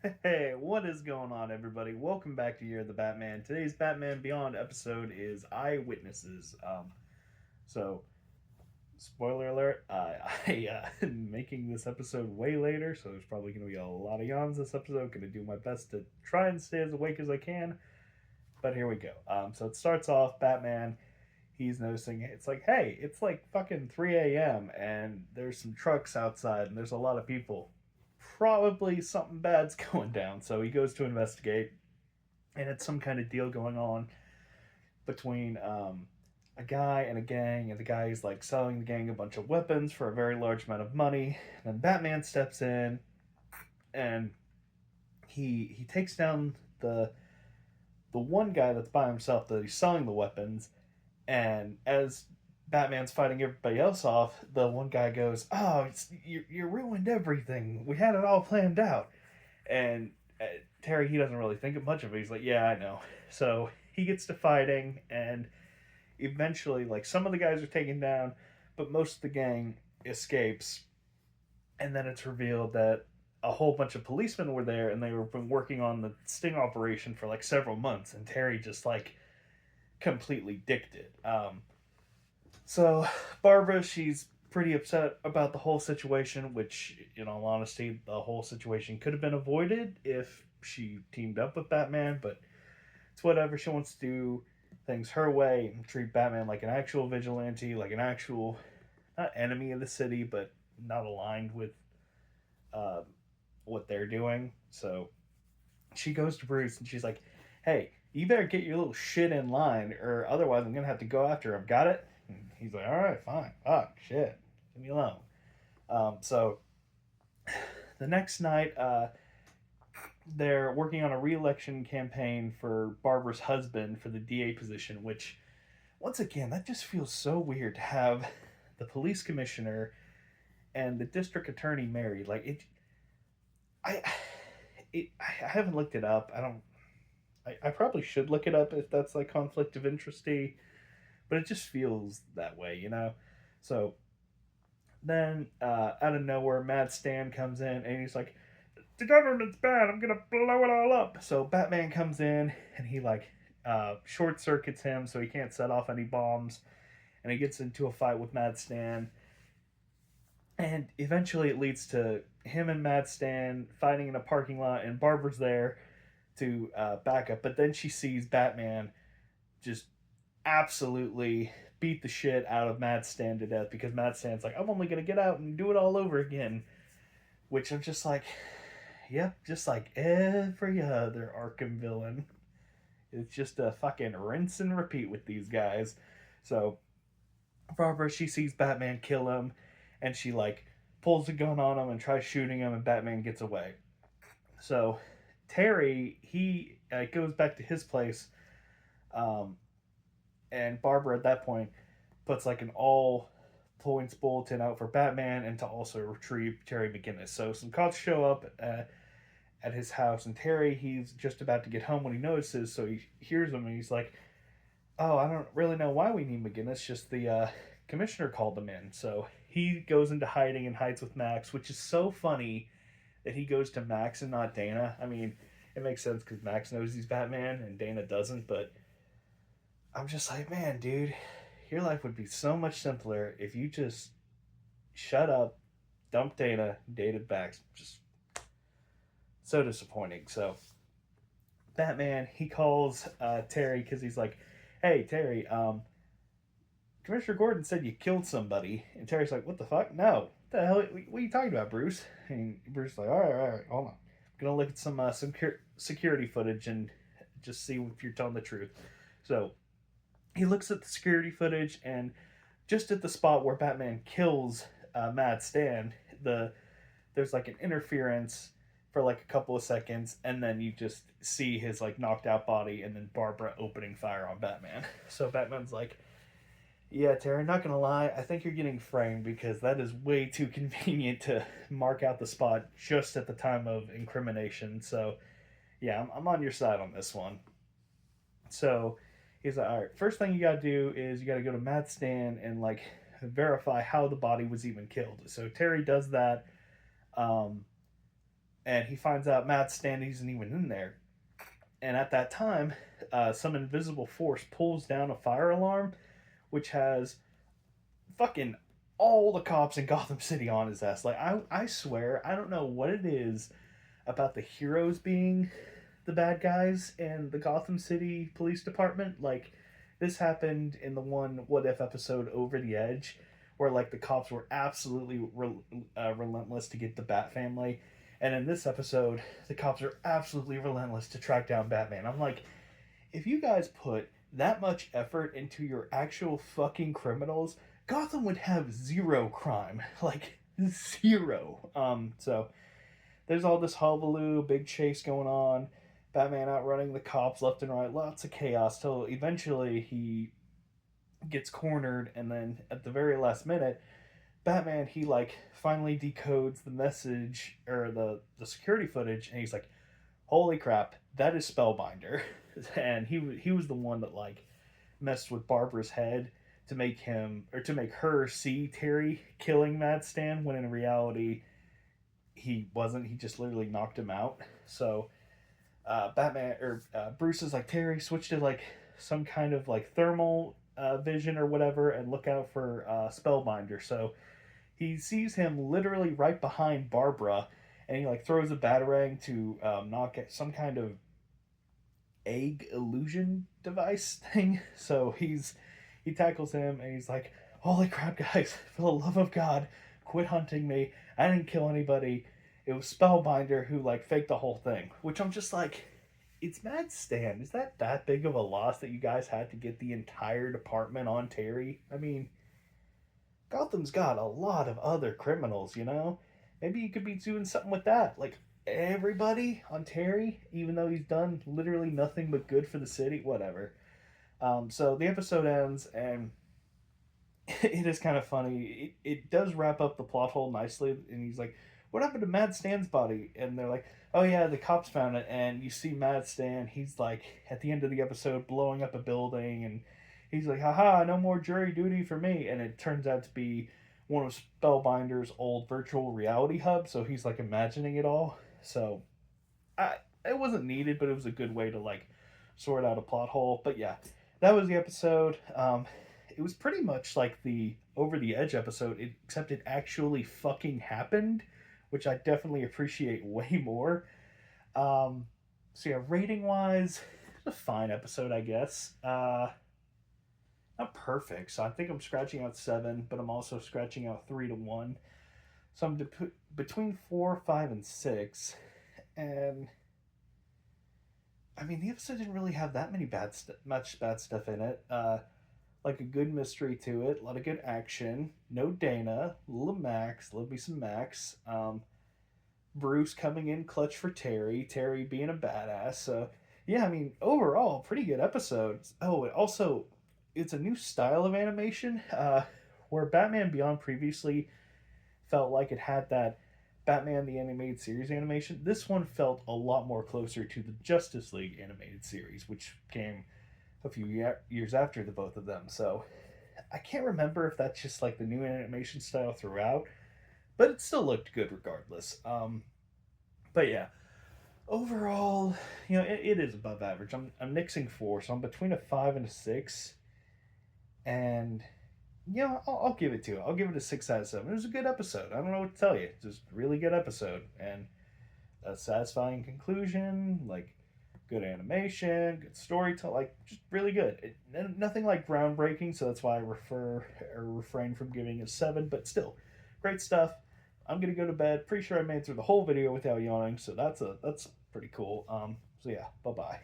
Hey, what is going on, everybody? Welcome back to Year of the Batman. Today's Batman Beyond episode is Eyewitnesses. So spoiler alert, am making this episode way later, so there's probably going to be a lot of yawns this episode. Going to do my best to try and stay as awake as I can, but here we go. So it starts off, Batman. He's noticing it's like, hey, it's like fucking 3 a.m. and there's some trucks outside and there's a lot of people. Probably something bad's going down. So he goes to investigate, and it's some kind of deal going on between a guy and a gang, and the guy is like selling the gang a bunch of weapons for a very large amount of money. And then Batman steps in, and he takes down the one guy that's by himself that he's selling the weapons. And as Batman's fighting everybody else off, the one guy goes, "Oh, you ruined everything. We had it all planned out." And Terry, he doesn't really think much of it. He's like, "Yeah, I know." So he gets to fighting, and eventually, like, some of the guys are taken down, but most of the gang escapes. And then it's revealed that a whole bunch of policemen were there, and they were been working on the sting operation for like several months. And Terry just like completely dicked it. So Barbara, she's pretty upset about the whole situation, which, in all honesty, the whole situation could have been avoided if she teamed up with Batman, but it's whatever. She wants to do things her way and treat Batman like an actual vigilante, like an actual, not enemy of the city, but not aligned with uh, what they're doing. So she goes to Bruce and she's like, "Hey, you better get your little shit in line, or otherwise I'm gonna have to go after him. Got it?" And he's like, "All right, fine. Fuck, shit, leave me alone." So the next night, they're working on a re-election campaign for Barbara's husband for the DA position. Which, once again, that just feels so weird to have the police commissioner and the district attorney married. Like it, I, I haven't looked it up. I don't. I probably should look it up if that's like conflict of interesty, but it just feels that way, you know. So then, out of nowhere, Mad Stan comes in and he's like, "The government's bad. I'm gonna blow it all up." So Batman comes in and he like short circuits him so he can't set off any bombs, and he gets into a fight with Mad Stan, and eventually it leads to him and Mad Stan fighting in a parking lot, and Barbara's there to back up. But then she sees Batman just absolutely beat the shit out of Mad Stan to death, because Mad Stan's like, "I'm only gonna get out and do it all over again," which I'm just like, yep, just like every other Arkham villain. It's just a fucking rinse and repeat with these guys. So Barbara, she sees Batman kill him, and she like pulls a gun on him and tries shooting him, and Batman gets away. So Terry, he goes back to his place, um, and Barbara at that point puts like an all points bulletin out for Batman and to also retrieve Terry McGinnis. So some cops show up at his house, and Terry, he's just about to get home when he notices. So he hears them and he's like, "Oh, I don't really know why we need McGinnis. Just the commissioner called him in." So he goes into hiding and hides with Max, which is so funny that he goes to Max and not Dana. I mean, it makes sense because Max knows he's Batman and Dana doesn't, but I'm just like, man, dude, your life would be so much simpler if you just shut up, dump Dana, dated Max. Just so disappointing. So Batman, he calls Terry because he's like, "Hey, Terry, Commissioner Gordon said you killed somebody." And Terry's like, "What the fuck? No. What the hell? What are you talking about, Bruce?" And Bruce's like, all right, hold on. I'm going to look at some security footage and just see if you're telling the truth." So he looks at the security footage, and just at the spot where Batman kills Mad Stan, there's like an interference for like a couple of seconds, and then you just see his like knocked out body, and then Barbara opening fire on Batman. So Batman's like, "Yeah, Terry, not gonna lie, I think you're getting framed because that is way too convenient to mark out the spot just at the time of incrimination." So yeah, I'm on your side on this one. So he's like, "All right, first thing you gotta do is you gotta go to Matt Stan and like verify how the body was even killed." So Terry does that, um, and he finds out Matt Stan isn't even in there. And at that time, some invisible force pulls down a fire alarm, which has fucking all the cops in Gotham City on his ass. Like, I swear, I don't know what it is about the heroes being the bad guys in the Gotham City Police Department. Like, this happened in the one What If episode, Over the Edge, where, like, the cops were absolutely relentless to get the Bat family. And in this episode, the cops are absolutely relentless to track down Batman. I'm like, if you guys put that much effort into your actual fucking criminals, Gotham would have zero crime. Like, zero. So there's all this hullabaloo, big chase going on. Batman outrunning the cops left and right. Lots of chaos till eventually he gets cornered, and then at the very last minute, Batman, he like finally decodes the message or the security footage, and he's like, holy crap, that is Spellbinder. And he was the one that like messed with Barbara's head to make him, or to make her see Terry killing Mad Stan, when in reality he wasn't. He just literally knocked him out. So Bruce is like, Terry, switch to like some kind of like thermal vision or whatever, and look out for Spellbinder. So he sees him literally right behind Barbara, and he like throws a batarang to knock at some kind of egg illusion device thing. So he tackles him, and he's like, holy crap, guys, for the love of God, quit hunting me. I didn't kill anybody. It was Spellbinder who like faked the whole thing. Which I'm just like, it's Mad Stan. Is that big of a loss that you guys had to get the entire department on Terry? I mean, Gotham's got a lot of other criminals, you know? Maybe you could be doing something with that. Like, everybody on Terry, even though he's done literally nothing but good for the city, whatever. So the episode ends, and it is kind of funny. It does wrap up the plot hole nicely, and he's like, what happened to Mad Stan's body? And they're like, oh yeah, the cops found it. And you see Mad Stan, he's like, at the end of the episode, blowing up a building, and he's like, haha, no more jury duty for me. And it turns out to be one of Spellbinder's old virtual reality hubs, so he's like imagining it all. So it wasn't needed, but it was a good way to like sort out a plot hole. But yeah, that was the episode. It was pretty much like the Over the Edge episode, except it actually fucking happened, which I definitely appreciate way more. So yeah, rating wise, a fine episode, I guess. Not perfect, so I think I'm scratching out 7, but I'm also scratching out 3 to 1. So I'm between 4, 5, and 6. And I mean, the episode didn't really have that many much bad stuff in it. Like a good mystery to it, a lot of good action. No Dana, a little Max, love me some Max. Bruce coming in clutch for Terry. Terry being a badass. So yeah, I mean, overall, pretty good episode. Oh, it's a new style of animation, where Batman Beyond previously felt like it had that Batman the Animated Series animation. This one felt a lot more closer to the Justice League animated series, which came a few years after the both of them. So I can't remember if that's just like the new animation style throughout, but it still looked good regardless. But yeah, overall, it is above average. I'm nixing 4, so I'm between a 5 and a 6. And I'll give it to it. I'll give it a 6 out of 7. It was a good episode. I don't know what to tell you. It's just a really good episode, and a satisfying conclusion, like good animation, good storytelling, like just really good. Nothing like groundbreaking, so that's why I refrain from giving it a 7. But still, great stuff. I'm gonna go to bed. Pretty sure I made it through the whole video without yawning, so that's pretty cool. So yeah, bye bye.